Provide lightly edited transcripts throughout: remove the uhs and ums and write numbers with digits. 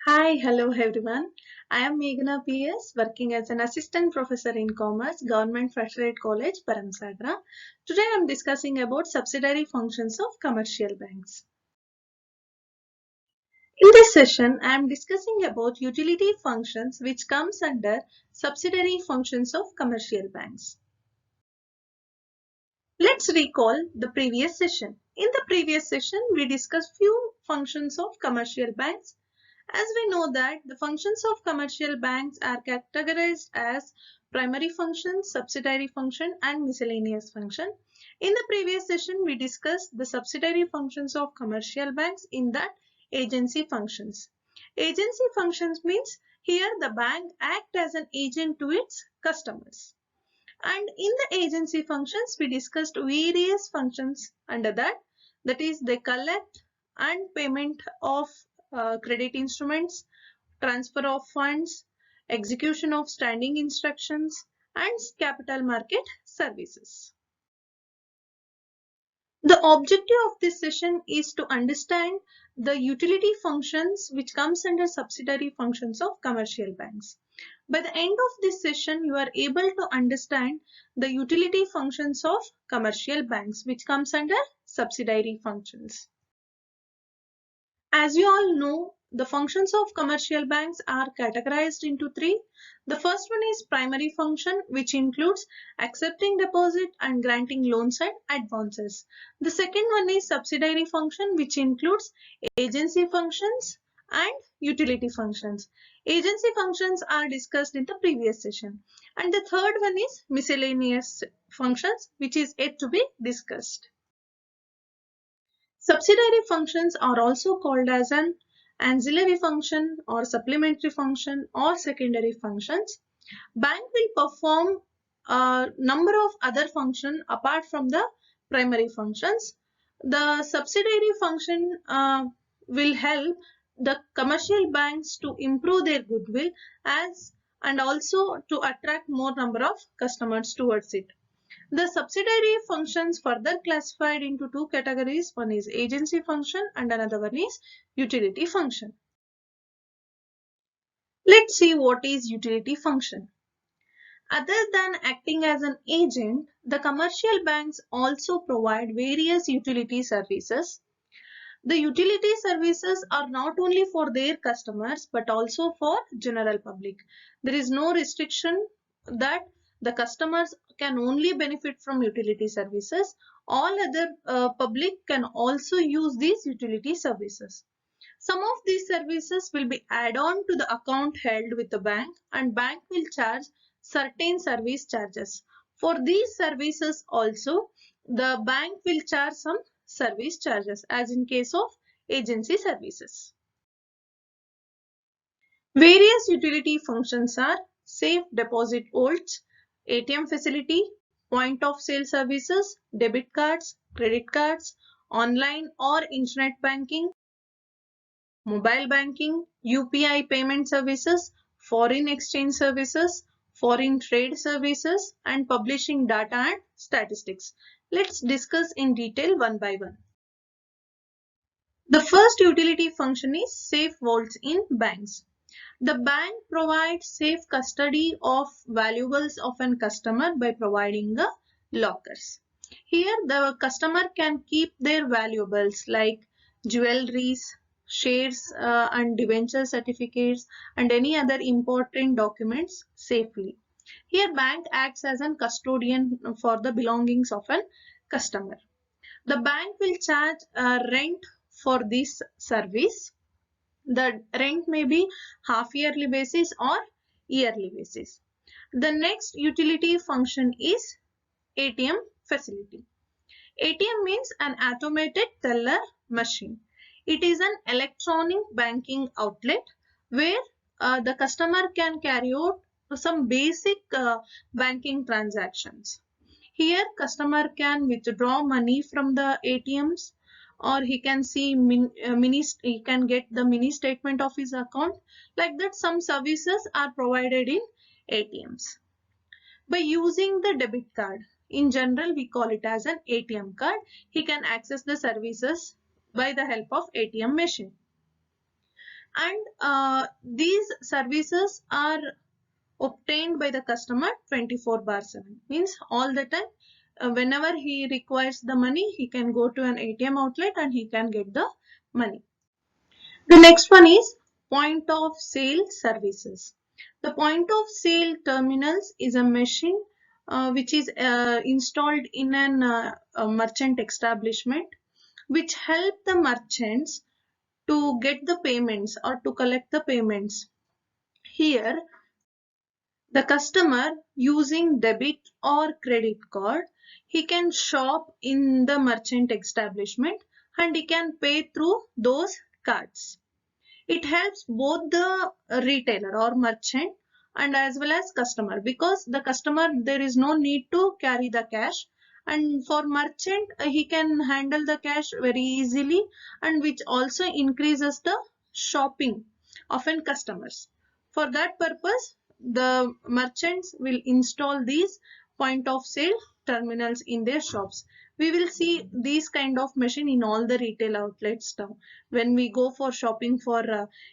Hi, hello everyone. I am Meghana PS, working as an assistant professor in commerce, Government First Grade College, Paramsagra. Today I am discussing about subsidiary functions of commercial banks. In this session, I am discussing about utility functions which comes under subsidiary functions of commercial banks. Let's recall the previous session. In the previous session, we discussed few functions of commercial banks. As we know that the functions of commercial banks are categorized as primary function, subsidiary function and miscellaneous function. In the previous session, we discussed the subsidiary functions of commercial banks in that agency functions. Agency functions means here the bank acts as an agent to its customers. And in the agency functions, we discussed various functions under that. That is, they collect and payment of credit instruments, transfer of funds, execution of standing instructions, and capital market services. The objective of this session is to understand the utility functions which comes under subsidiary functions of commercial banks. By the end of this session, you are able to understand the utility functions of commercial banks which comes under subsidiary functions. As you all know, the functions of commercial banks are categorized into three. The first one is primary function, which includes accepting deposit and granting loans and advances. The second one is subsidiary function, which includes agency functions and utility functions. Agency functions are discussed in the previous session. And the third one is miscellaneous functions, which is yet to be discussed. Subsidiary functions are also called as an ancillary function or supplementary function or secondary functions. Bank will perform a number of other functions apart from the primary functions. The subsidiary function will help the commercial banks to improve their goodwill and also to attract more number of customers towards it. The subsidiary functions further classified into two categories. One is agency function and another one is utility function. Let's see what is utility function. Other than acting as an agent, the commercial banks also provide various utility services. The utility services are not only for their customers but also for general public. There is no restriction that the customers can only benefit from utility services. All other public can also use these utility services. Some of these services will be add-on to the account held with the bank, and bank will charge certain service charges. For these services also, the bank will charge some service charges as in case of agency services. Various utility functions are safe deposit vaults, ATM facility, point of sale services, debit cards, credit cards, online or internet banking, mobile banking, UPI payment services, foreign exchange services, foreign trade services, and publishing data and statistics. Let's discuss in detail one by one. The first utility function is safe vaults in banks. The bank provides safe custody of valuables of a customer by providing the lockers. Here the customer can keep their valuables like jewelries, shares and debenture certificates and any other important documents safely. Here bank acts as a custodian for the belongings of a customer. The bank will charge rent for this service. The rent may be half yearly basis or yearly basis. The next utility function is ATM facility. ATM means an automated teller machine. It is an electronic banking outlet where the customer can carry out some basic banking transactions. Here customer can withdraw money from the ATMs, or he can see he can get the mini statement of his account. Like that, some services are provided in ATMs. By using the debit card, in general we call it as an ATM card, he can access the services by the help of ATM machine. and these services are obtained by the customer 24/7, means all the time. Whenever he requires the money, he can go to an ATM outlet and he can get the money. The next one is point of sale services. The point of sale terminals is a machine which is installed in a merchant establishment, which help the merchants to get the payments or to collect the payments. Here, the customer using debit or credit card, he can shop in the merchant establishment and he can pay through those cards. It helps both the retailer or merchant and as well as customer, because the customer, there is no need to carry the cash, and for merchant he can handle the cash very easily, and which also increases the shopping of customers. For that purpose, the merchants will install these point of sale terminals in their shops. We will see these kind of machine in all the retail outlets now. When we go for shopping for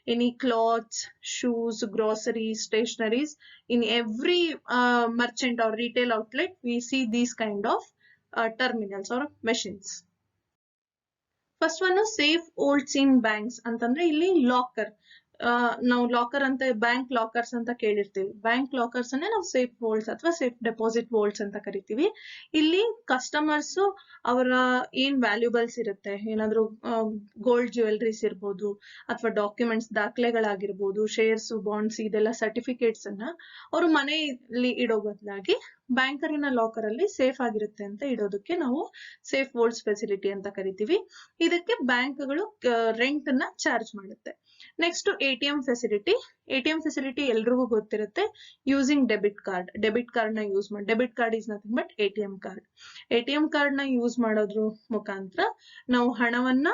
any clothes, shoes, groceries, stationaries, in every merchant or retail outlet, we see these kind of terminals or machines. First one safe holds in banks ಅಂತಂದ್ರೆ ಇಲ್ಲಿ locker. ನಾವು locker ಅಂತ bank lockers ಅಂತ ಕೇಳಿರ್ತೀವಿ. Bank lockers ಅನ್ನೇ ನಾವು safe volts ಅಥವಾ safe deposit volts ಅಂತ ಕರಿತೀವಿ. ಇಲ್ಲಿ ಕಸ್ಟಮರ್ಸ್ ಅವರ ಏನ್ ವ್ಯಾಲ್ಯೂಬಲ್ಸ್ ಇರುತ್ತೆ, ಏನಾದ್ರು ಗೋಲ್ಡ್ ಜ್ಯುವೆಲ್ರೀಸ್ ಇರ್ಬೋದು ಅಥವಾ ಡಾಕ್ಯುಮೆಂಟ್ಸ್ ದಾಖಲೆಗಳಾಗಿರ್ಬೋದು, ಶೇರ್ಸ್, ಬಾಂಡ್ಸ್, ಇದೆಲ್ಲ ಸರ್ಟಿಫಿಕೇಟ್ಸ್ ಅನ್ನ ಅವರು ಮನೆಯಲ್ಲಿ ಇಡೋ ಬದಲಾಗಿ ಬ್ಯಾಂಕರಿನ ಲಾಕರ್ ಅಲ್ಲಿ ಸೇಫ್ ಆಗಿರುತ್ತೆ ಅಂತ ಇಡೋದಕ್ಕೆ ನಾವು ಸೇಫ್ ವೋಲ್ಟ್ಸ್ ಫೆಸಿಲಿಟಿ ಅಂತ ಕರಿತೀವಿ. ಇದಕ್ಕೆ ಬ್ಯಾಂಕ್ಗಳು ರೆಂಟ್ ಅನ್ನ ಚಾರ್ಜ್ ಮಾಡುತ್ತೆ. Next ATM facility. ATM facility ಎಲ್ರಿಗೂ ಗೊತ್ತಿರುತ್ತೆ. Using debit card. Debit card ನ ಯೂಸ್ ಮಾಡಿ, debit card is nothing but ATM card. ATM card ನ ಯೂಸ್ ಮಾಡೋದ್ರ ಮುಖಾಂತರ ನಾವು ಹಣವನ್ನ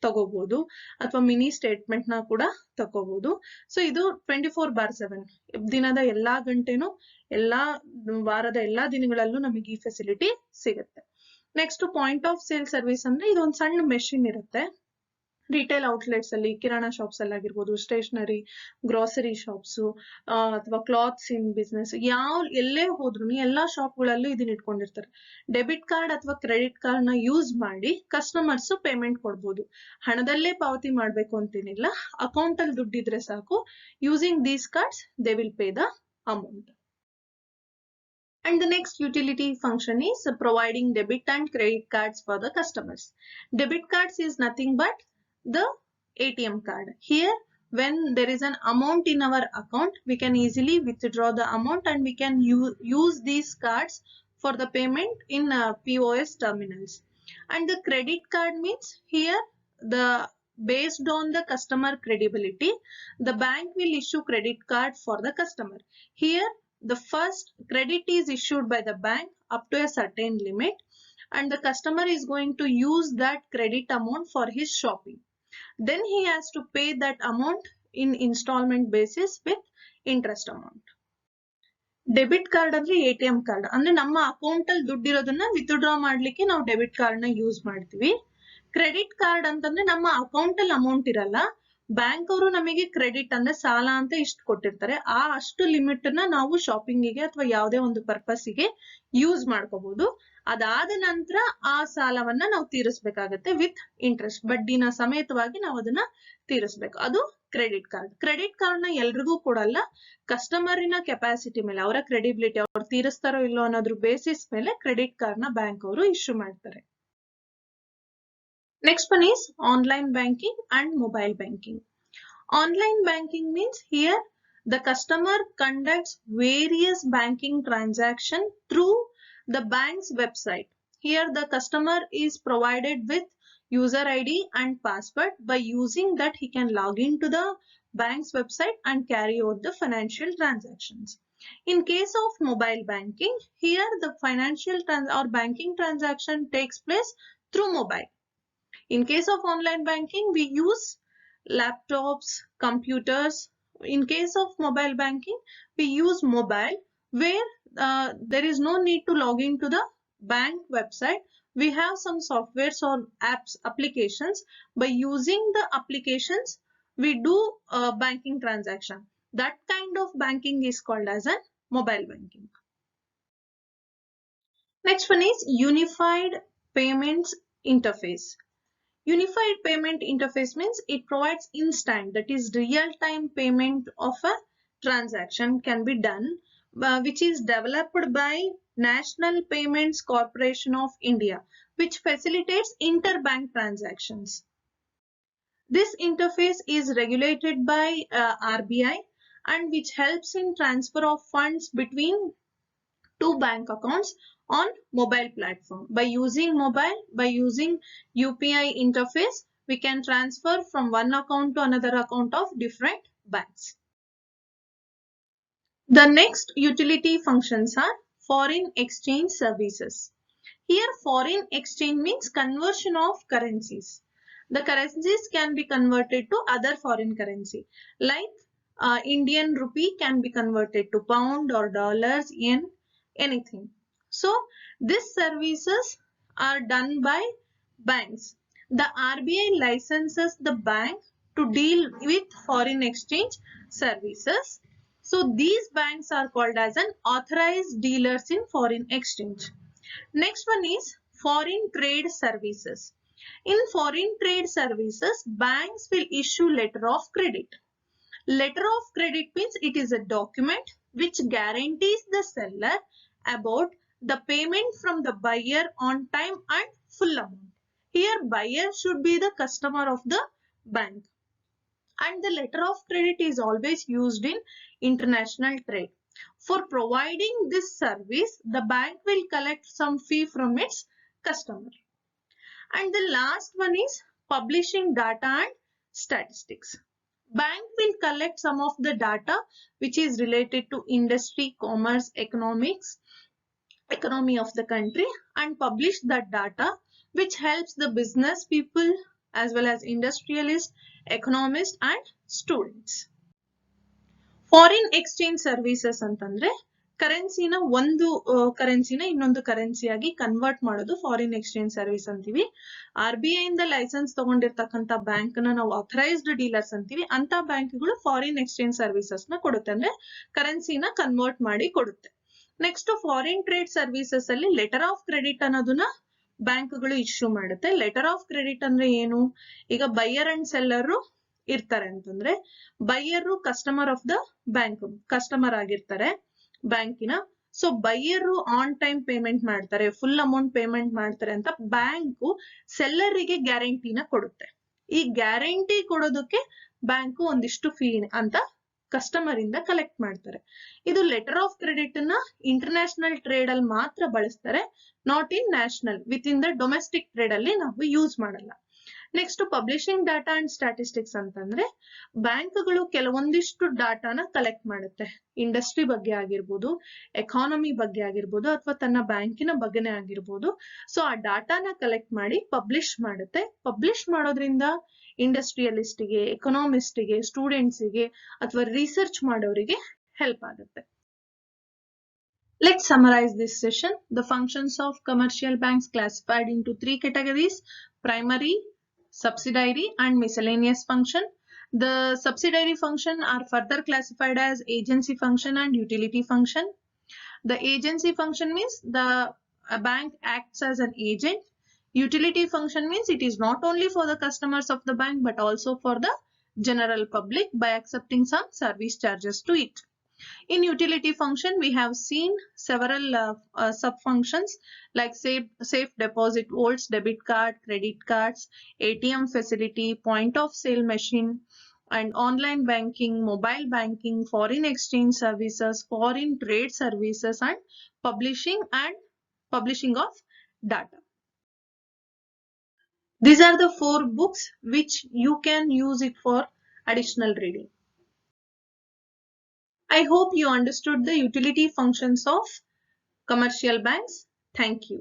ತಗೋಬಹುದು ಅಥವಾ ಮಿನಿ ಸ್ಟೇಟ್ಮೆಂಟ್ ನ ಕೂಡ ತಗೋಬಹುದು. ಸೊ ಇದು 24/7 ದಿನದ ಎಲ್ಲಾ ಗಂಟೆನೂ, ಎಲ್ಲಾ ವಾರದ ಎಲ್ಲಾ ದಿನಗಳಲ್ಲೂ ನಮಗೆ ಈ ಫೆಸಿಲಿಟಿ ಸಿಗುತ್ತೆ. Next point of sale service ಅಂದ್ರೆ ಇದೊಂದು ಸಣ್ಣ ಮೆಷಿನ್ ಇರುತ್ತೆ. ರಿಟೇಲ್ ಔಟ್ಲೆಟ್ಸ್ ಅಲ್ಲಿ, ಕಿರಾಣಾ ಶಾಪ್ಸ್ ಅಲ್ಲಿ ಆಗಿರ್ಬೋದು, ಸ್ಟೇಷನರಿ, ಗ್ರಾಸರಿ ಶಾಪ್ಸ್ ಅಥವಾ ಕ್ಲಾತ್ಸ್ ಇನ್ ಬಿಸ್ನೆಸ್, ಎಲ್ಲೇ ಹೋದ್ರು ಎಲ್ಲಾ ಶಾಪ್ಗಳಲ್ಲೂ ಇದನ್ನ ಇಟ್ಕೊಂಡಿರ್ತಾರೆ. ಡೆಬಿಟ್ ಕಾರ್ಡ್ ಅಥವಾ ಕ್ರೆಡಿಟ್ ಕಾರ್ಡ್ ನ ಯೂಸ್ ಮಾಡಿ ಕಸ್ಟಮರ್ಸ್ ಪೇಮೆಂಟ್ ಕೊಡ್ಬೋದು. ಹಣದಲ್ಲೇ ಪಾವತಿ ಮಾಡ್ಬೇಕು ಅಂತೇನಿಲ್ಲ, ಅಕೌಂಟ್ ಅಲ್ಲಿ ದುಡ್ಡಿದ್ರೆ ಸಾಕು. Using these cards they will pay the amount. And the next utility function is providing debit and credit cards for the customers. Debit cards is nothing but the ATM card. Here, when there is an amount in our account, we can easily withdraw the amount and we can use these cards for the payment in POS terminals. And the credit card means here, based on the customer credibility, the bank will issue credit card for the customer. Here, the first credit is issued by the bank up to a certain limit, and the customer is going to use that credit amount for his shopping. Then he has to pay that amount in installment basis with interest amount. Debit card ಅಂದ್ರೆ ATM card. ಅಂದ್ರೆ ನಮ್ಮ account ಅಲ್ಲಿ ದುಡ್ಡಿರೋದನ್ನ withdraw ಮಾಡ್ಲಿಕ್ಕೆ ನಾವು debit card ನ use ಮಾಡ್ತೀವಿ. Credit card ಅಂತಂದ್ರೆ ನಮ್ಮ ಅಕೌಂಟ್ ಅಲ್ಲಿ ಅಮೌಂಟ್ ಇರಲ್ಲ, ಬ್ಯಾಂಕ್ ಅವರು ನಮಗೆ ಕ್ರೆಡಿಟ್ ಅಂದ್ರೆ ಸಾಲ ಅಂತ ಇಷ್ಟು ಕೊಟ್ಟಿರ್ತಾರೆ. ಅಷ್ಟು ಲಿಮಿಟ್ ನ ನಾವು ಶಾಪಿಂಗಿಗೆ ಅಥವಾ ಯಾವುದೇ ಒಂದು ಪರ್ಪಸ್ಗೆ ಯೂಸ್ ಮಾಡ್ಕೋಬಹುದು. ಅದಾದ ನಂತರ ಆ ಸಾಲವನ್ನ ನಾವು ತೀರಿಸಬೇಕಾಗತ್ತೆ ವಿತ್ ಇಂಟ್ರೆಸ್ಟ್, ಬಡ್ಡಿನ ಸಮೇತವಾಗಿ ನಾವು ಅದನ್ನ ತೀರಿಸಬೇಕು. ಅದು ಕ್ರೆಡಿಟ್ ಕಾರ್ಡ್. ಕ್ರೆಡಿಟ್ ಕಾರ್ಡ್ ನ ಎಲ್ರಿಗೂ ಕೊಡಲ್ಲ, ಕಸ್ಟಮರಿನ ಕೆಪಾಸಿಟಿ ಮೇಲೆ, ಅವರ ಕ್ರೆಡಿಬಿಲಿಟಿ, ಅವ್ರು ತೀರಿಸ್ತಾರೋ ಇಲ್ಲೋ ಅನ್ನೋದ್ರ ಬೇಸಿಸ್ ಮೇಲೆ ಕ್ರೆಡಿಟ್ ಕಾರ್ಡ್ ನ ಬ್ಯಾಂಕ್ ಅವರು ಇಶ್ಯೂ ಮಾಡ್ತಾರೆ. Next one is online banking and mobile banking. Online banking means here the customer conducts various banking transactions through the bank's website. Here the customer is provided with user ID and password. By using that, he can log into the bank's website and carry out the financial transactions. In case of mobile banking, here the financial or banking transaction takes place through mobile. In case of online banking, we use laptops, computers. In case of mobile banking, we use mobile, where there is no need to log into the bank website. We have some softwares or apps, applications. By using the applications, we do a banking transaction. That kind of banking is called as a mobile banking. Next one is Unified Payments Interface. Unified Payment Interface means it provides instant, that is real-time payment of a transaction can be done, which is developed by National Payments Corporation of India, which facilitates interbank transactions. This interface is regulated by RBI and which helps in transfer of funds between two bank accounts on mobile platform. By using UPI interface, we can transfer from one account to another account of different banks. The next utility functions are foreign exchange services. Here foreign exchange means conversion of currencies. The currencies can be converted to other foreign currency, like Indian rupee can be converted to pound or dollars, yen, anything. So these services are done by banks. The RBI licenses the bank to deal with foreign exchange services. So these banks are called as an authorized dealers in foreign exchange. Next one is foreign trade services. In foreign trade services, banks will issue letter of credit. Letter of credit means it is a document which guarantees the seller about the payment from the buyer on time and full amount. Here buyer should be the customer of the bank. And the letter of credit is always used in international trade. For providing this service, the bank will collect some fee from its customer. And the last one is publishing data and statistics. Bank will collect some of the data which is related to industry, commerce, economy of the country and publish that data, which helps the business people as well as industrialists, economists and students. Foreign exchange services ಅಂತಂದ್ರೆ ಕರೆನ್ಸಿನ ಒಂದು ಕರೆನ್ಸಿನ ಇನ್ನೊಂದು ಕರೆನ್ಸಿಯಾಗಿ convert ಮಾಡೋದು foreign exchange service ಅಂತೀವಿ. RBI ಇಂದ licence ತಗೊಂಡಿರ್ತಕ್ಕಂಥ bank ನ ನಾವು authorised dealers ಅಂತೀವಿ. ಅಂತ ಬ್ಯಾಂಕ್ಗಳು ಫಾರಿನ್ ಎಕ್ಸ್ಚೇಂಜ್ ಸರ್ವಿಸಸ್ ನ ಕೊಡುತ್ತೆ, ಅಂದ್ರೆ ಕರೆನ್ಸಿನ ಕನ್ವರ್ಟ್ ಮಾಡಿ ಕೊಡುತ್ತೆ. ನೆಕ್ಸ್ಟ್ ಫಾರಿನ್ ಟ್ರೇಡ್ ಸರ್ವಿಸಸ್ ಅಲ್ಲಿ ಲೆಟರ್ ಆಫ್ ಕ್ರೆಡಿಟ್ ಅನ್ನೋದನ್ನ ಬ್ಯಾಂಕ್ಗಳು ಇಶ್ಯೂ ಮಾಡುತ್ತೆ. ಲೆಟರ್ ಆಫ್ ಕ್ರೆಡಿಟ್ ಅಂದ್ರೆ ಏನು? ಈಗ ಬೈಯರ್ ಅಂಡ್ ಸೆಲ್ಲರ್ ಇರ್ತಾರೆ ಅಂತಂದ್ರೆ buyer customer of the bank, customer ಆಗಿರ್ತಾರೆ ಬ್ಯಾಂಕಿನ. So buyer on time payment ಮಾಡ್ತಾರೆ, ಫುಲ್ ಅಮೌಂಟ್ ಪೇಮೆಂಟ್ ಮಾಡ್ತಾರೆ ಅಂತ ಬ್ಯಾಂಕು ಸೆಲ್ಲರಿಗೆ ಗ್ಯಾರಂಟಿನ ಕೊಡುತ್ತೆ. ಈ ಗ್ಯಾರಂಟಿ ಕೊಡೋದಕ್ಕೆ ಬ್ಯಾಂಕು ಒಂದಿಷ್ಟು ಫೀ ಅಂತ ಕಸ್ಟಮರ್ ಇಂದ ಕಲೆಕ್ಟ್ ಮಾಡ್ತಾರೆ. ಇದು ಲೆಟರ್ ಆಫ್ ಕ್ರೆಡಿಟ್ ನ ಇಂಟರ್ನ್ಯಾಷನಲ್ ಟ್ರೇಡ್ ಅಲ್ಲಿ ಮಾತ್ರ ಬಳಸ್ತಾರೆ, not in national, with in the domestic trade ಅಲ್ಲಿ ನಾವು ಯೂಸ್ ಮಾಡಲ್ಲ. Next publishing data and statistics ಅಂತಂದ್ರೆ ಬ್ಯಾಂಕ್ಗಳು ಕೆಲವೊಂದಿಷ್ಟು ಡಾಟಾನ ಕಲೆಕ್ಟ್ ಮಾಡುತ್ತೆ. ಇಂಡಸ್ಟ್ರಿ ಬಗ್ಗೆ ಆಗಿರ್ಬೋದು, ಎಕಾನಮಿ ಬಗ್ಗೆ ಆಗಿರ್ಬೋದು, ಅಥವಾ ತನ್ನ ಬ್ಯಾಂಕಿನ ಬಗ್ಗೆನೇ ಆಗಿರ್ಬೋದು. ಸೊ ಆ ಡಾಟಾನ ಕಲೆಕ್ಟ್ ಮಾಡಿ ಪಬ್ಲಿಷ್ ಮಾಡುತ್ತೆ. ಪಬ್ಲಿಷ್ ಮಾಡೋದ್ರಿಂದ ಇಂಡಸ್ಟ್ರಿಯಲಿಸ್ಟ್ಗೆ, ಎಕನಾಮಿಸ್ಟ್ಗೆ, ಸ್ಟೂಡೆಂಟ್ಸ್ಗೆ ಅಥವಾ ರಿಸರ್ಚ್ ಮಾಡೋರಿಗೆ ಹೆಲ್ಪ್ ಆಗುತ್ತೆ. Let's summarize this session. The functions of commercial banks classified into three categories: primary, subsidiary and miscellaneous function. The subsidiary function are further classified as agency function and utility function. The agency function means a bank acts as an agent. Utility function means it is not only for the customers of the bank but also for the general public by accepting some service charges to it. In utility function, we have seen several sub-functions like safe deposit vaults, debit card, credit cards, ATM facility, point of sale machine, and online banking, mobile banking, foreign exchange services, foreign trade services, and publishing of data. These are the 4 books which you can use it for additional reading. I hope you understood the utility functions of commercial banks. Thank you.